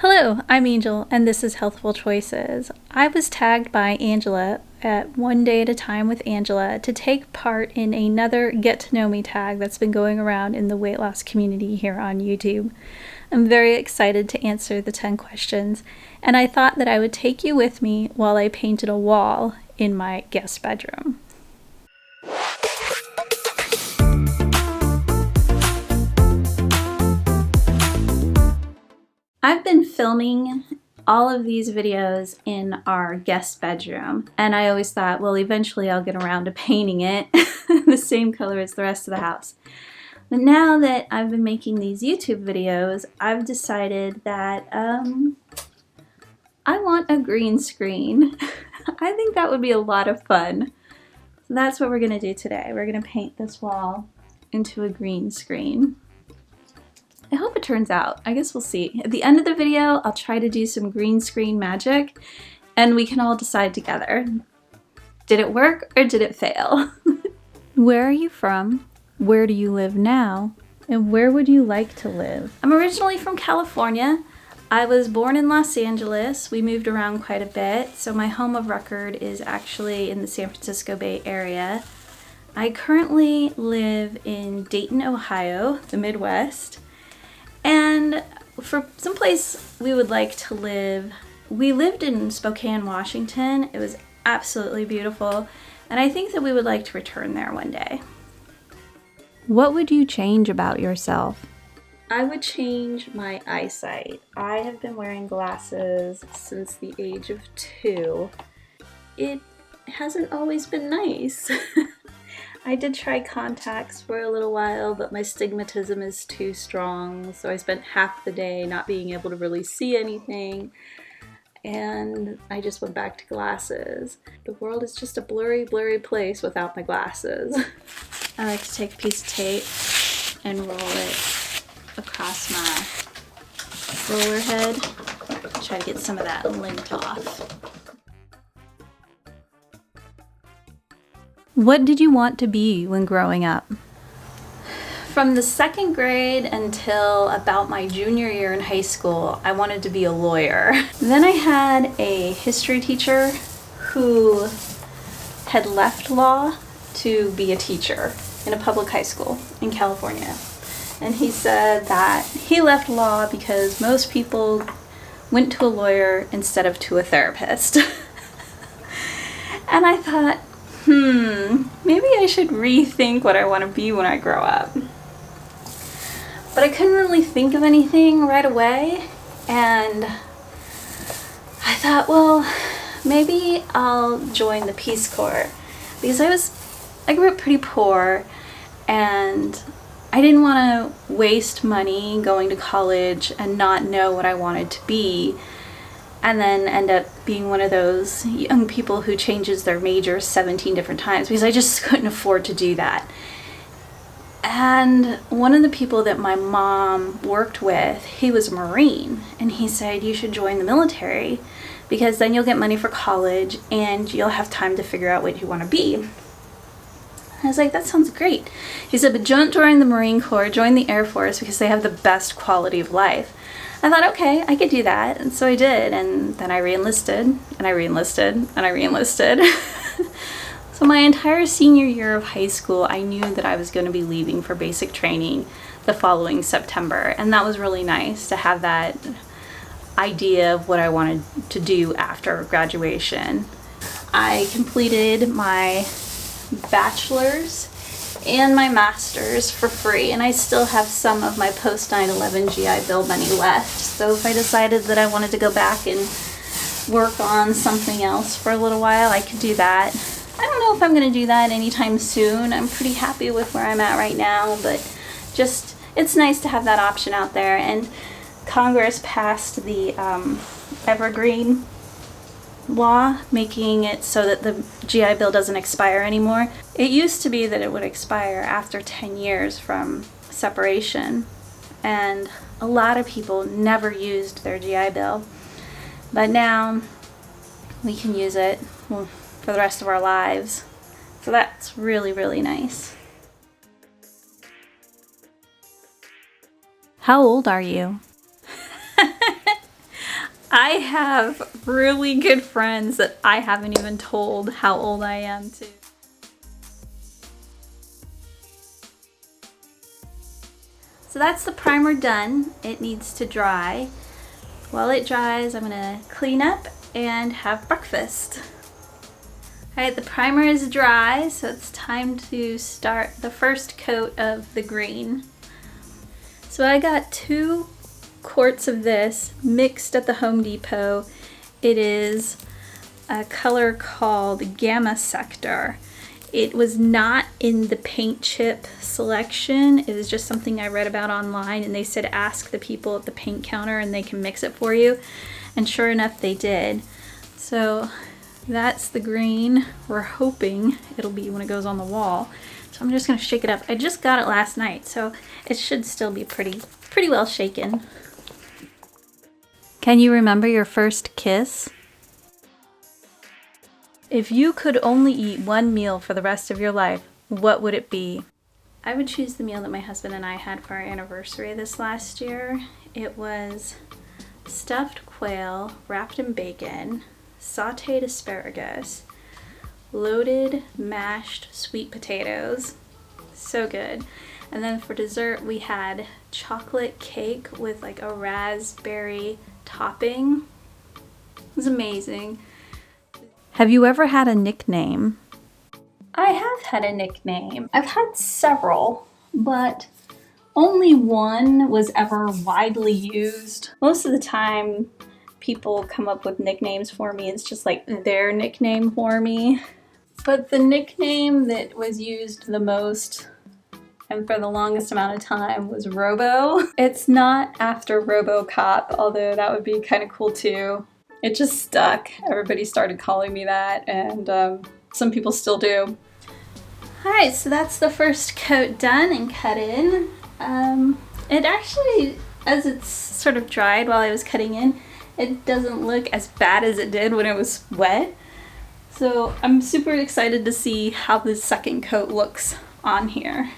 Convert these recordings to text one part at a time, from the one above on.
Hello, I'm Angel, and this is Healthful Choices. I was tagged by Angela at One Day at a Time with Angela to take part in another Get to Know Me tag that's been going around in the weight loss community here on YouTube. I'm very excited to answer the 10 questions, and I thought that I would take you with me while I painted a wall in my guest bedroom. I've been filming all of these videos in our guest bedroom, and I always thought, well, eventually I'll get around to painting it the same color as the rest of the house. But now that I've been making these YouTube videos, I've decided that I want a green screen. I think that would be a lot of fun. So that's what we're gonna do today. We're gonna paint this wall into a green screen. I hope it turns out. I guess we'll see. At the end of the video, I'll try to do some green screen magic and we can all decide together. Did it work or did it fail? Where are you from? Where do you live now? And where would you like to live? I'm originally from California. I was born in Los Angeles. We moved around quite a bit, so my home of record is actually in the San Francisco Bay Area. I currently live in Dayton, Ohio, the Midwest. And for someplace we would like to live, we lived in Spokane, Washington. It was absolutely beautiful, and I think that we would like to return there one day. What would you change about yourself? I would change my eyesight. I have been wearing glasses since the age of 2. It hasn't always been nice. I did try contacts for a little while, but my stigmatism is too strong, so I spent half the day not being able to really see anything, and I just went back to glasses. The world is just a blurry, blurry place without my glasses. I like to take a piece of tape and roll it across my roller head, try to get some of that lint off. What did you want to be when growing up? From the 2nd grade until about my junior year in high school, I wanted to be a lawyer. Then I had a history teacher who had left law to be a teacher in a public high school in California. And he said that he left law because most people went to a lawyer instead of to a therapist. And I thought, maybe I should rethink what I want to be when I grow up. But I couldn't really think of anything right away, and I thought, well, maybe I'll join the Peace Corps, because I grew up pretty poor, and I didn't want to waste money going to college and not know what I wanted to be, and then end up being one of those young people who changes their major 17 different times, because I just couldn't afford to do that. And one of the people that my mom worked with, he was a Marine, and he said, you should join the military because then you'll get money for college and you'll have time to figure out what you want to be. I was like, that sounds great. He said, but don't join the Marine Corps, join the Air Force because they have the best quality of life. I thought, okay, I could do that, and so I did, and then I re-enlisted, and I re-enlisted, and I re-enlisted. So my entire senior year of high school, I knew that I was going to be leaving for basic training the following September, and that was really nice to have that idea of what I wanted to do after graduation. I completed my bachelor's and my master's for free, and I still have some of my post 9/11 GI Bill money left. So if I decided that I wanted to go back and work on something else for a little while, I could do that. I don't know if I'm going to do that anytime soon. I'm pretty happy with where I'm at right now, but just it's nice to have that option out there. And Congress passed the Evergreen law, making it so that the GI Bill doesn't expire anymore. It used to be that it would expire after 10 years from separation, and a lot of people never used their GI Bill, but now we can use it for the rest of our lives, so that's really, really nice. How old are you? I have really good friends that I haven't even told how old I am to. So that's the primer done. It needs to dry. While it dries, I'm gonna clean up and have breakfast. All right, the primer is dry, so it's time to start the first coat of the green. So I got 2 quarts of this mixed at the Home Depot. It is a color called Gamma Sector. It was not in the paint chip selection. It was just something I read about online, and they said ask the people at the paint counter and they can mix it for you. And sure enough, they did. So that's the green. We're hoping it'll be when it goes on the wall. So I'm just gonna shake it up. I just got it last night, so it should still be pretty well shaken. Can you remember your first kiss? If you could only eat one meal for the rest of your life, what would it be? I would choose the meal that my husband and I had for our anniversary this last year. It was stuffed quail wrapped in bacon, sauteed asparagus, loaded mashed sweet potatoes. So good. And then for dessert, we had chocolate cake with like a raspberry topping. It was amazing. Have you ever had a nickname? I have had a nickname. I've had several, but only one was ever widely used. Most of the time, people come up with nicknames for me. It's just like their nickname for me. But the nickname that was used the most and for the longest amount of time was Robo. It's not after RoboCop, although that would be kind of cool too. It just stuck. Everybody started calling me that, and some people still do. Alright, so that's the first coat done and cut in. It actually, as it's sort of dried while I was cutting in, it doesn't look as bad as it did when it was wet. So I'm super excited to see how the second coat looks on here.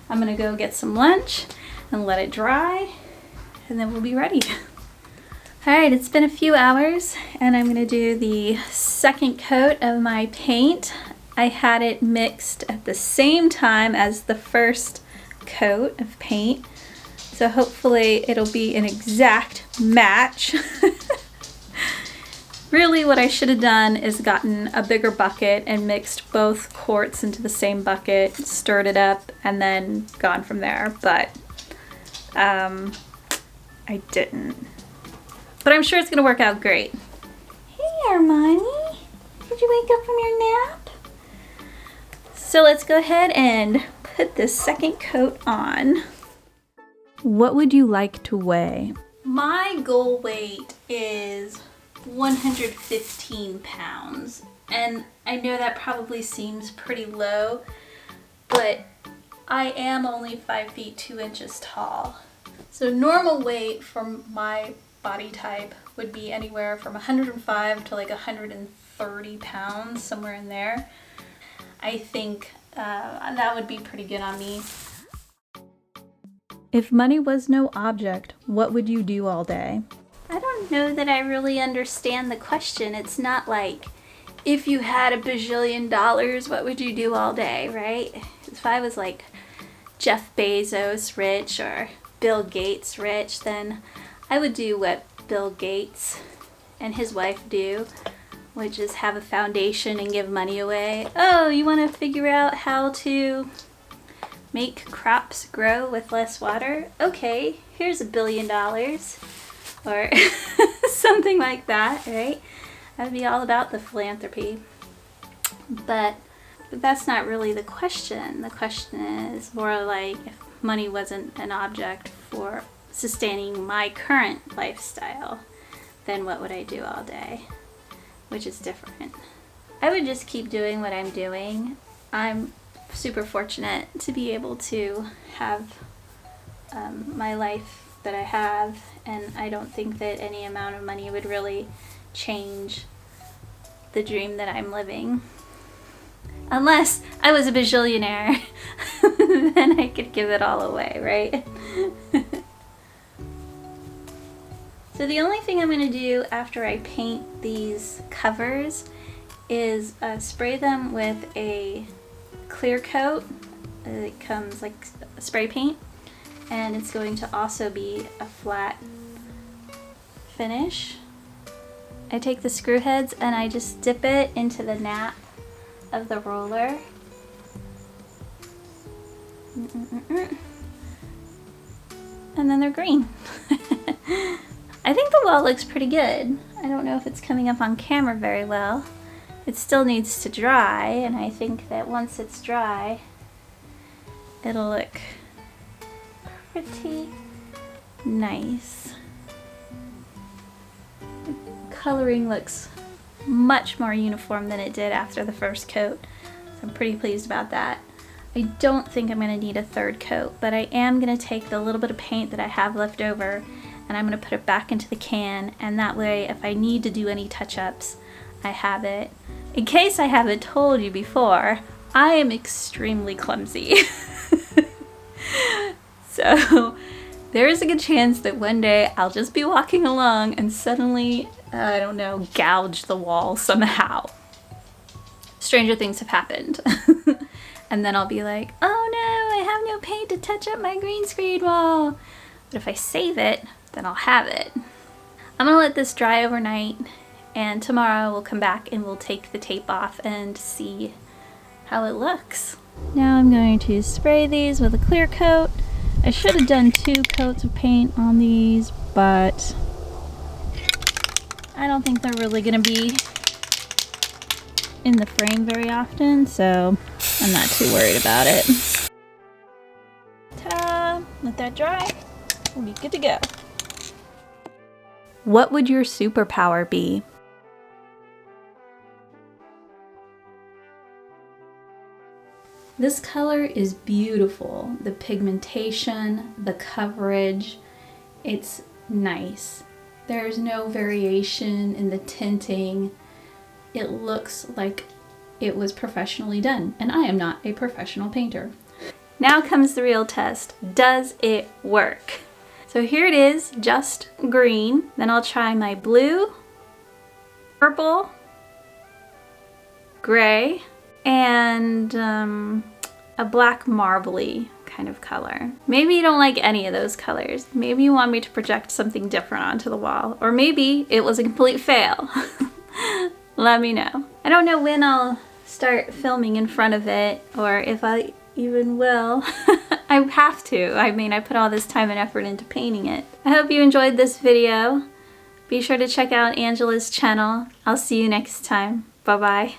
I'm gonna go get some lunch and let it dry, and then we'll be ready. Alright, it's been a few hours, and I'm gonna do the second coat of my paint. I had it mixed at the same time as the first coat of paint, so hopefully it'll be an exact match. Really, what I should have done is gotten a bigger bucket and mixed both quarts into the same bucket, stirred it up, and then gone from there, but I didn't. But I'm sure it's gonna work out great. Hey, Armani, did you wake up from your nap? So let's go ahead and put this second coat on. What would you like to weigh? My goal weight is 115 pounds, and I know that probably seems pretty low, but I am only 5 feet 2 inches tall. So normal weight for my body type would be anywhere from 105 to like 130 pounds, somewhere in there. I think that would be pretty good on me. If money was no object, what would you do all day? I don't know that I really understand the question. It's not like, if you had $1 bajillion, what would you do all day, right? If I was like Jeff Bezos rich or Bill Gates rich, then I would do what Bill Gates and his wife do, which is have a foundation and give money away. Oh, you want to figure out how to make crops grow with less water? Okay, here's $1 billion. Or something like that, right? That would be all about the philanthropy. But that's not really the question. The question is more like, if money wasn't an object for sustaining my current lifestyle, then what would I do all day? Which is different. I would just keep doing what I'm doing. I'm super fortunate to be able to have my life that I have, and I don't think that any amount of money would really change the dream that I'm living. Unless I was a bajillionaire, then I could give it all away, right? So the only thing I'm going to do after I paint these covers is spray them with a clear coat. It comes like spray paint, and it's going to also be a flat finish. I take the screw heads and I just dip it into the nap of the roller. And then they're green. I think the wall looks pretty good. I don't know if it's coming up on camera very well. It still needs to dry, and I think that once it's dry, it'll look pretty nice. The coloring looks much more uniform than it did after the first coat, so I'm pretty pleased about that. I don't think I'm going to need a third coat, but I am going to take the little bit of paint that I have left over and I'm going to put it back into the can, and that way if I need to do any touch-ups, I have it. In case I haven't told you before, I am extremely clumsy. So there is a good chance that one day I'll just be walking along and suddenly, I don't know, gouge the wall somehow. Stranger things have happened. And then I'll be like, oh no, I have no paint to touch up my green screen wall. But if I save it, then I'll have it. I'm gonna let this dry overnight, and tomorrow we'll come back and we'll take the tape off and see how it looks. Now I'm going to spray these with a clear coat. I should have done 2 coats of paint on these, but I don't think they're really gonna be in the frame very often, so I'm not too worried about it. Ta-da! Let that dry. We'll be good to go. What would your superpower be? This color is beautiful. The pigmentation, the coverage, it's nice. There's no variation in the tinting. It looks like it was professionally done, and I am not a professional painter. Now comes the real test. Does it work? So here it is, just green. Then I'll try my blue, purple, gray, and a black marbly kind of color. Maybe you don't like any of those colors. Maybe you want me to project something different onto the wall, or maybe it was a complete fail. Let me know. I don't know when I'll start filming in front of it, or if I even will. I have to. I mean, I put all this time and effort into painting it. I hope you enjoyed this video. Be sure to check out Angela's channel. I'll see you next time. Bye-bye.